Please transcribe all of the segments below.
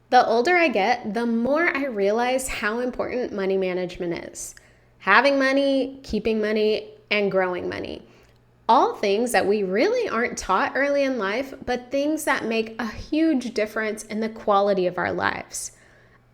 The older I get, the more I realize how important money management is. Having money, keeping money, and growing money. All things that we really aren't taught early in life, but things that make a huge difference in the quality of our lives.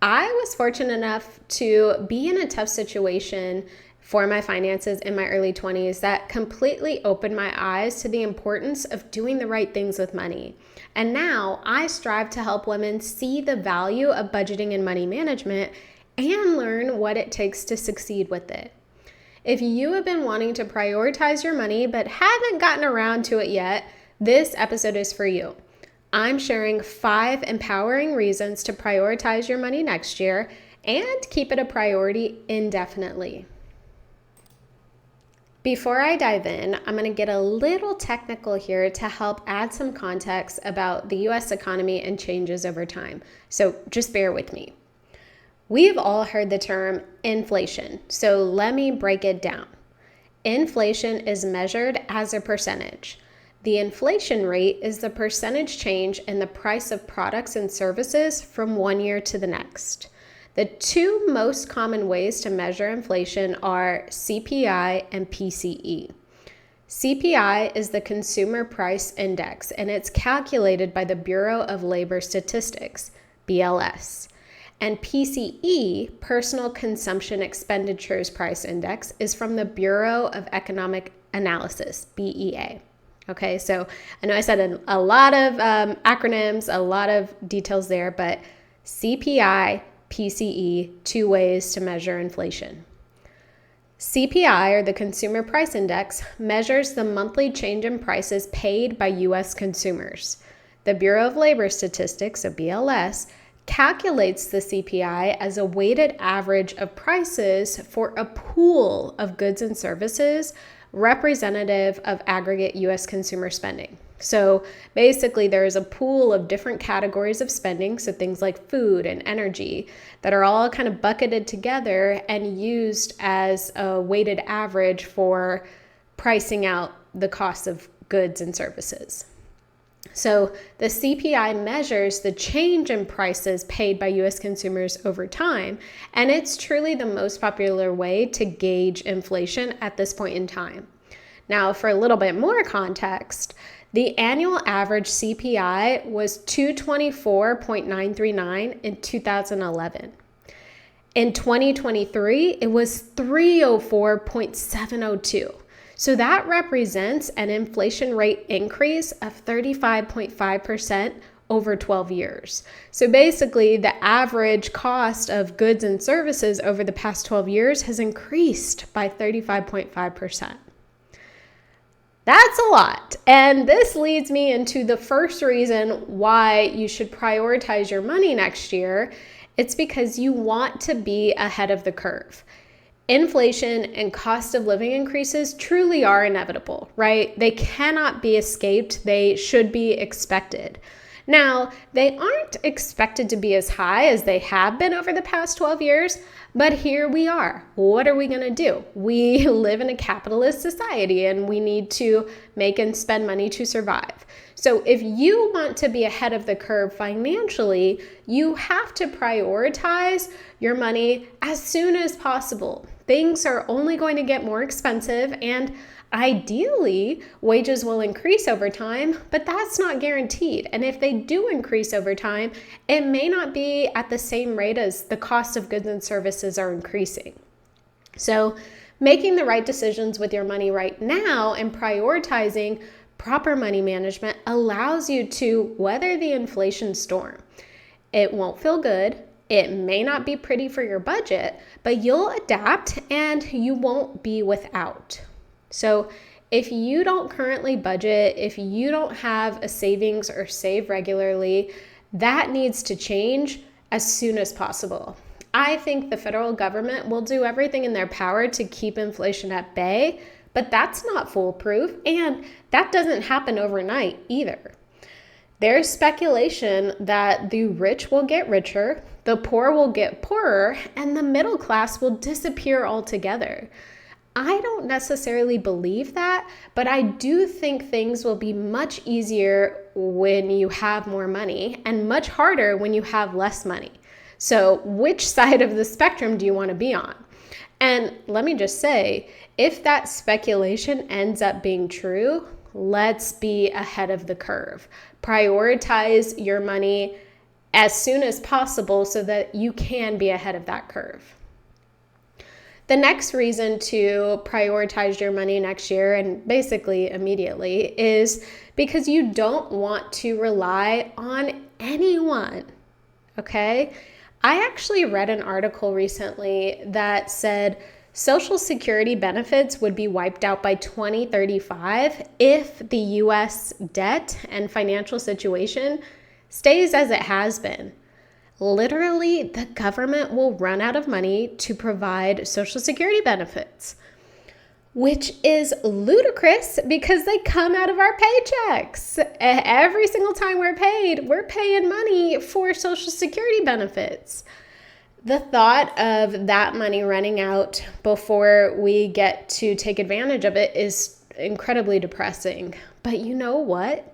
I was fortunate enough to be in a tough situation for my finances in my early 20s that completely opened my eyes to the importance of doing the right things with money. And now I strive to help women see the value of budgeting and money management and learn what it takes to succeed with it. If you have been wanting to prioritize your money but haven't gotten around to it yet, this episode is for you. I'm sharing 5 empowering reasons to prioritize your money next year and keep it a priority indefinitely. Before I dive in, I'm going to get a little technical here to help add some context about the US economy and changes over time. So just bear with me. We've all heard the term inflation, so let me break it down. Inflation is measured as a percentage. The inflation rate is the percentage change in the price of products and services from one year to the next. The 2 most common ways to measure inflation are CPI and PCE. CPI is the Consumer Price Index, and it's calculated by the Bureau of Labor Statistics, BLS. And PCE, Personal Consumption Expenditures Price Index, is from the Bureau of Economic Analysis, BEA. Okay, so I know I said a lot of acronyms, a lot of details there, but CPI, PCE, 2 ways to measure inflation. CPI, or the Consumer Price Index, measures the monthly change in prices paid by U.S. consumers. The Bureau of Labor Statistics, or BLS, calculates the CPI as a weighted average of prices for a pool of goods and services representative of aggregate U.S. consumer spending. So basically, there is a pool of different categories of spending, so things like food and energy, that are all kind of bucketed together and used as a weighted average for pricing out the cost of goods and services. So the CPI measures the change in prices paid by U.S. consumers over time, and it's truly the most popular way to gauge inflation at this point in time. Now, for a little bit more context, the annual average CPI was 224.939 in 2011. In 2023, it was 304.702. So that represents an inflation rate increase of 35.5% over 12 years. So basically, the average cost of goods and services over the past 12 years has increased by 35.5%. That's a lot. And this leads me into the first reason why you should prioritize your money next year. It's because you want to be ahead of the curve. Inflation and cost of living increases truly are inevitable, right? They cannot be escaped. They should be expected. Now, they aren't expected to be as high as they have been over the past 12 years, but here we are. What are we going to do? We live in a capitalist society and we need to make and spend money to survive. So if you want to be ahead of the curve financially, you have to prioritize your money as soon as possible. Things are only going to get more expensive, and ideally, wages will increase over time, but that's not guaranteed. And if they do increase over time, it may not be at the same rate as the cost of goods and services are increasing. So making the right decisions with your money right now and prioritizing proper money management allows you to weather the inflation storm. It won't feel good. It may not be pretty for your budget, but you'll adapt and you won't be without. So if you don't currently budget, if you don't have a savings or save regularly, that needs to change as soon as possible. I think the federal government will do everything in their power to keep inflation at bay, but that's not foolproof, and that doesn't happen overnight either. There's speculation that the rich will get richer, the poor will get poorer, and the middle class will disappear altogether. I don't necessarily believe that, but I do think things will be much easier when you have more money and much harder when you have less money. So, which side of the spectrum do you want to be on? And let me just say, if that speculation ends up being true, let's be ahead of the curve. Prioritize your money as soon as possible so that you can be ahead of that curve. The next reason to prioritize your money next year, and basically immediately, is because you don't want to rely on anyone, okay? I actually read an article recently that said Social Security benefits would be wiped out by 2035 if the US debt and financial situation stays as it has been. Literally, the government will run out of money to provide Social Security benefits, which is ludicrous because they come out of our paychecks. Every single time we're paying money for Social Security benefits. The thought of that money running out before we get to take advantage of it is incredibly depressing. But you know what?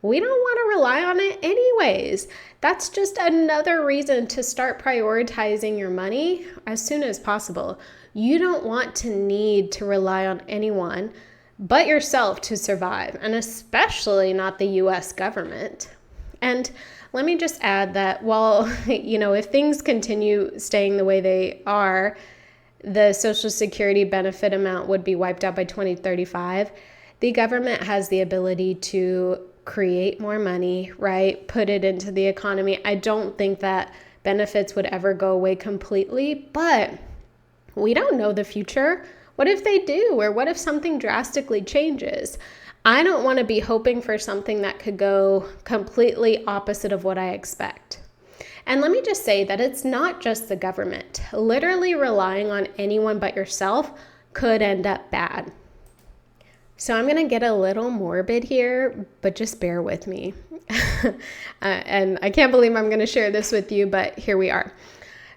We don't want to rely on it anyways. That's just another reason to start prioritizing your money as soon as possible. You don't want to need to rely on anyone but yourself to survive, and especially not the US government. And let me just add that while, if things continue staying the way they are, the Social Security benefit amount would be wiped out by 2035. The government has the ability to create more money, right? Put it into the economy. I don't think that benefits would ever go away completely, but we don't know the future. What if they do? Or what if something drastically changes? I don't want to be hoping for something that could go completely opposite of what I expect. And let me just say that it's not just the government. Literally relying on anyone but yourself could end up bad. So I'm going to get a little morbid here, but just bear with me. And I can't believe I'm going to share this with you, but here we are.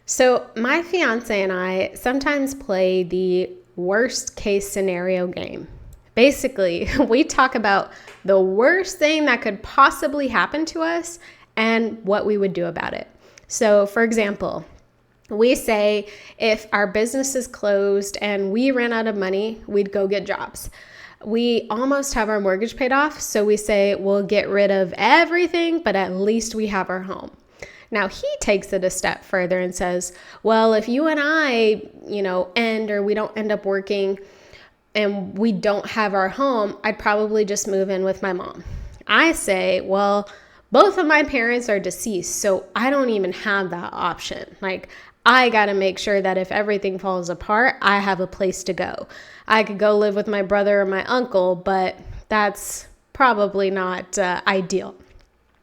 So my fiance and I sometimes play the worst case scenario game. Basically, we talk about the worst thing that could possibly happen to us and what we would do about it. So for example, we say if our business is closed and we ran out of money, we'd go get jobs. We almost have our mortgage paid off, so we say we'll get rid of everything, but at least we have our home. Now, he takes it a step further and says, well, if you and I, we don't end up working and we don't have our home, I'd probably just move in with my mom. I say, well, both of my parents are deceased, so I don't even have that option. I got to make sure that if everything falls apart, I have a place to go. I could go live with my brother or my uncle, but that's probably not ideal.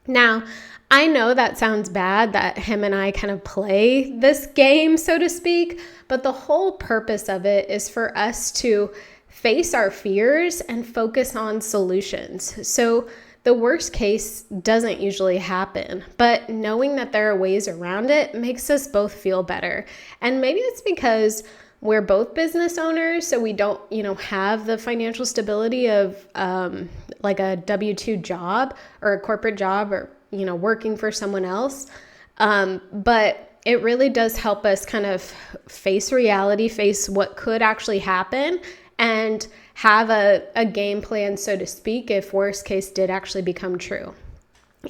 Now, I know that sounds bad that him and I kind of play this game, so to speak, but the whole purpose of it is for us to face our fears and focus on solutions. So the worst case doesn't usually happen, but knowing that there are ways around it makes us both feel better. And maybe it's because we're both business owners, so we don't, have the financial stability of like a W-2 job or a corporate job or, working for someone else. But it really does help us kind of face reality, face what could actually happen, and have a game plan, so to speak, if worst case did actually become true.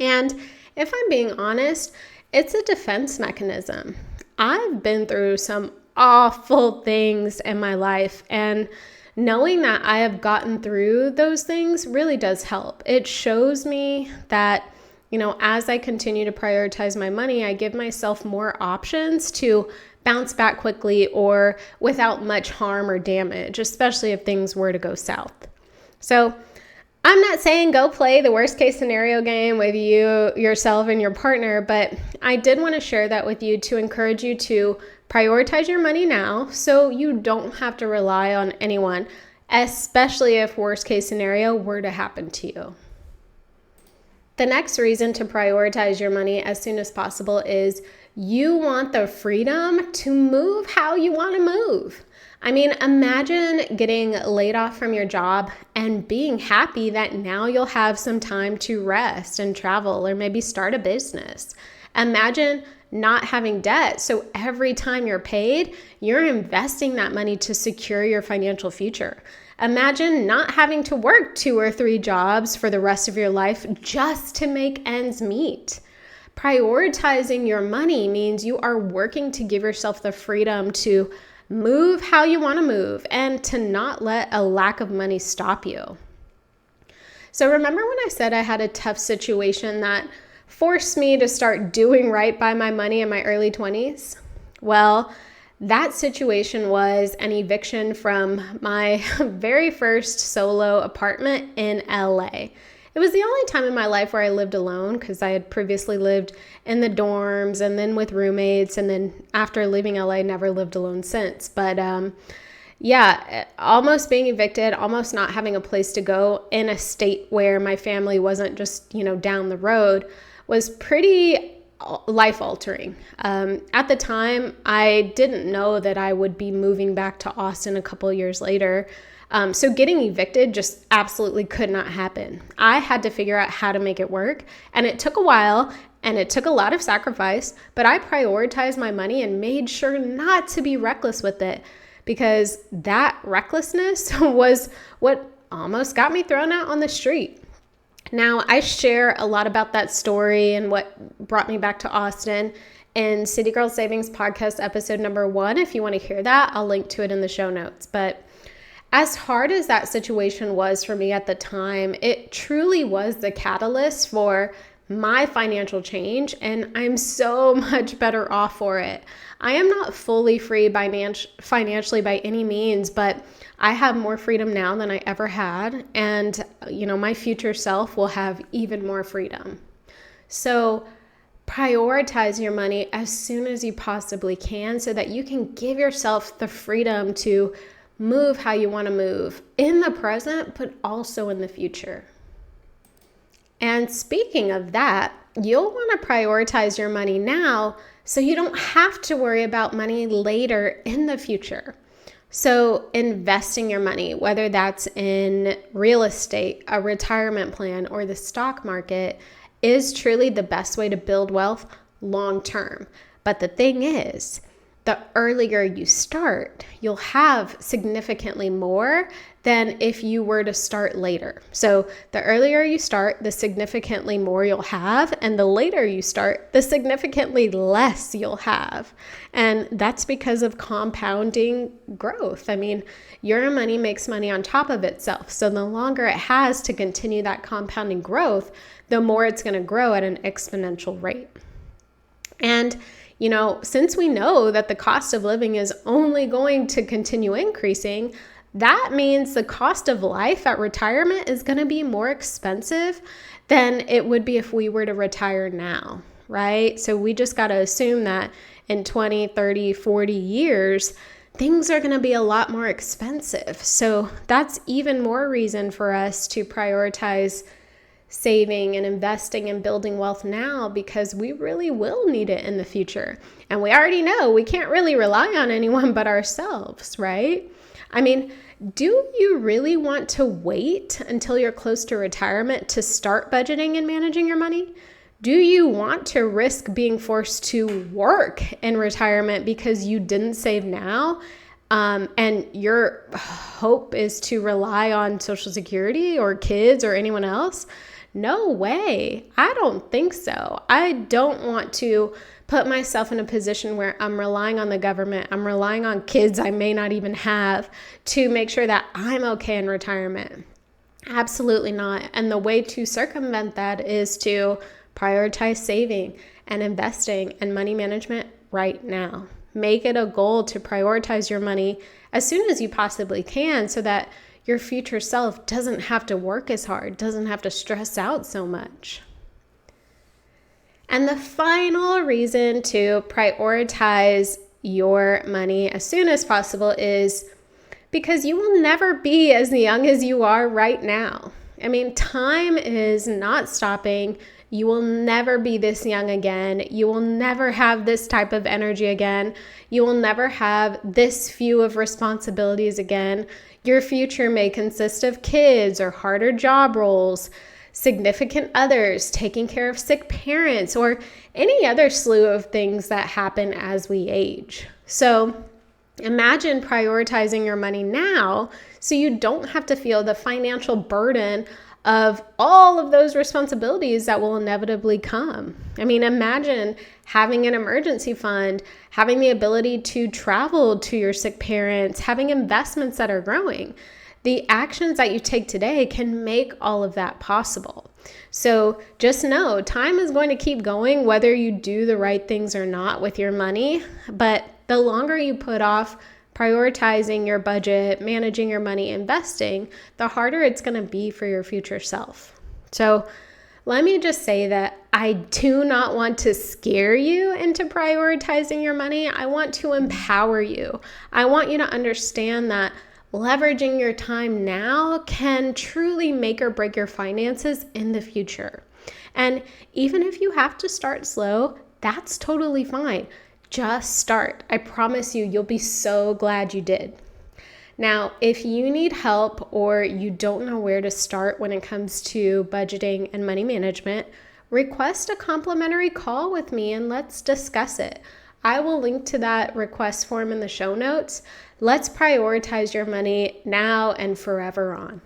And if I'm being honest, it's a defense mechanism. I've been through some awful things in my life, and knowing that I have gotten through those things really does help. It shows me that, as I continue to prioritize my money, I give myself more options to bounce back quickly or without much harm or damage, especially if things were to go south. So I'm not saying go play the worst case scenario game with you, yourself, and your partner, but I did want to share that with you to encourage you to prioritize your money now so you don't have to rely on anyone, especially if worst case scenario were to happen to you. The next reason to prioritize your money as soon as possible is you want the freedom to move how you want to move. I mean, imagine getting laid off from your job and being happy that now you'll have some time to rest and travel or maybe start a business. Imagine not having debt. So every time you're paid, you're investing that money to secure your financial future. Imagine not having to work 2 or 3 jobs for the rest of your life just to make ends meet. Prioritizing your money means you are working to give yourself the freedom to move how you want to move and to not let a lack of money stop you. So remember when I said I had a tough situation that forced me to start doing right by my money in my early 20s? Well, that situation was an eviction from my very first solo apartment in LA. It was the only time in my life where I lived alone because I had previously lived in the dorms and then with roommates, and then after leaving LA, never lived alone since. But almost being evicted, almost not having a place to go in a state where my family wasn't just, down the road was pretty life-altering. At the time, I didn't know that I would be moving back to Austin a couple years later. So getting evicted just absolutely could not happen. I had to figure out how to make it work, and it took a while and it took a lot of sacrifice, but I prioritized my money and made sure not to be reckless with it, because that recklessness was what almost got me thrown out on the street. Now, I share a lot about that story and what brought me back to Austin in City Girl Savings Podcast episode number 1. If you want to hear that, I'll link to it in the show notes. But as hard as that situation was for me at the time, it truly was the catalyst for my financial change, and I'm so much better off for it. I am not fully free financially by any means, but I have more freedom now than I ever had, and my future self will have even more freedom. So prioritize your money as soon as you possibly can so that you can give yourself the freedom to move how you want to move in the present, but also in the future. And speaking of that, you'll want to prioritize your money now so you don't have to worry about money later in the future. So investing your money, whether that's in real estate, a retirement plan, or the stock market, is truly the best way to build wealth long term. But the thing is, the earlier you start, you'll have significantly more than if you were to start later. So the earlier you start, the significantly more you'll have, and the later you start, the significantly less you'll have. And that's because of compounding growth. I mean, your money makes money on top of itself. So the longer it has to continue that compounding growth, the more it's going to grow at an exponential rate. And since we know that the cost of living is only going to continue increasing, that means the cost of life at retirement is going to be more expensive than it would be if we were to retire now, right? So we just got to assume that in 20, 30, 40 years, things are going to be a lot more expensive. So that's even more reason for us to prioritize saving and investing and building wealth now, because we really will need it in the future. And we already know we can't really rely on anyone but ourselves, right? I mean, do you really want to wait until you're close to retirement to start budgeting and managing your money? Do you want to risk being forced to work in retirement because you didn't save now? And your hope is to rely on Social Security or kids or anyone else? No way. I don't think so. I don't want to put myself in a position where I'm relying on the government, I'm relying on kids I may not even have to make sure that I'm okay in retirement. Absolutely not. And the way to circumvent that is to prioritize saving and investing and money management right now. Make it a goal to prioritize your money as soon as you possibly can so that your future self doesn't have to work as hard, doesn't have to stress out so much. And the final reason to prioritize your money as soon as possible is because you will never be as young as you are right now. I mean, time is not stopping. You will never be this young again. You will never have this type of energy again. You will never have this few of responsibilities again. Your future may consist of kids or harder job roles, significant others, taking care of sick parents, or any other slew of things that happen as we age. So imagine prioritizing your money now so you don't have to feel the financial burden of all of those responsibilities that will inevitably come. I mean, imagine having an emergency fund, having the ability to travel to your sick parents, having investments that are growing. The actions that you take today can make all of that possible. So just know time is going to keep going whether you do the right things or not with your money. But the longer you put off prioritizing your budget, managing your money, investing, the harder it's going to be for your future self. So let me just say that I do not want to scare you into prioritizing your money. I want to empower you. I want you to understand that leveraging your time now can truly make or break your finances in the future. And even if you have to start slow, that's totally fine. Just start. I promise you, you'll be so glad you did. Now, if you need help or you don't know where to start when it comes to budgeting and money management, request a complimentary call with me and let's discuss it. I will link to that request form in the show notes. Let's prioritize your money now and forever on.